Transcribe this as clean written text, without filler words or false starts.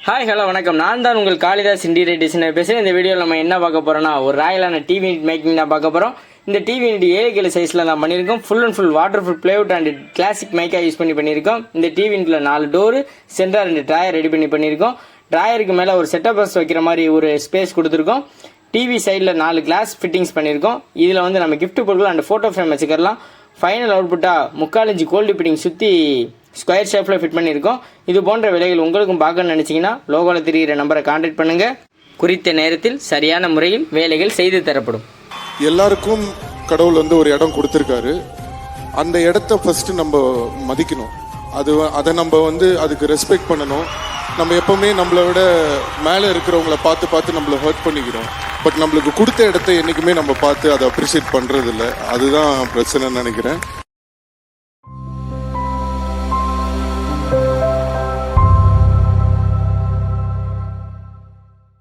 Hi hello வணக்கம். நான் தான் உங்கள் காளிதாஸ் இன்டீரியர் டிசைனர் பேசுகிறேன். இந்த வீடியோவில் நம்ம என்ன பார்க்க போகிறோம்னா, ஒரு ராயலான டிவி யூனிட் மேக்கிங் தான் பார்க்க போகிறோம். இந்த டிவி யூனிட் 7 சைஸில் தான் பண்ணியிருக்கோம். Full and full waterproof plywood and classic மைக்காக யூஸ் பண்ணியிருக்கோம். இந்த டிவி யூனிட்டில் 4 டோரு சென்டர் 2 ட்ராயர் ரெடி பண்ணியிருக்கோம். ட்ராயருக்கு மேலே ஒரு செட்டப் பாக்ஸ் வைக்கிற மாதிரி ஒரு ஸ்பேஸ் கொடுத்துருக்கோம். டிவி சைடில் 4 கிளாஸ் ஃபிட்டிங்ஸ் பண்ணியிருக்கோம். இதில் வந்து நம்ம கிஃப்ட் பொருட்கள் அண்ட் ஃபோட்டோ ஃப்ரேம் வச்சுக்கலாம். ஃபைனல் அவுட்புட்டாக 3/4 இன்ச் கோல்டு ஃபிட்டிங் சுற்றி ஸ்கொயர் ஷேப்பில் ஃபிட் பண்ணியிருக்கோம். இது போன்ற விலைகள் உங்களுக்கும் பார்க்கணும்னு நினச்சிங்கன்னா லோகோவில் தெரிகிற நம்பரை கான்டாக்ட் பண்ணுங்கள். குறித்த நேரத்தில் சரியான முறையில் வேலைகள் செய்து தரப்படும். எல்லாருக்கும் கடவுள் வந்து ஒரு இடம் கொடுத்துருக்காரு. அந்த இடத்த ஃபஸ்ட்டு நம்ம மதிக்கணும். அதை நம்ம வந்து அதுக்கு ரெஸ்பெக்ட் பண்ணணும். நம்ம எப்போவுமே நம்மளை விட மேலே இருக்கிறவங்கள பார்த்து நம்மளை ஹர்ட் பண்ணிக்கிறோம். பட் நம்மளுக்கு கொடுத்த இடத்த என்றைக்குமே நம்ம பார்த்து அதை அப்ரிஷியேட் பண்ணுறதில்ல. அதுதான் பிரச்சனைன்னு நினைக்கிறேன்.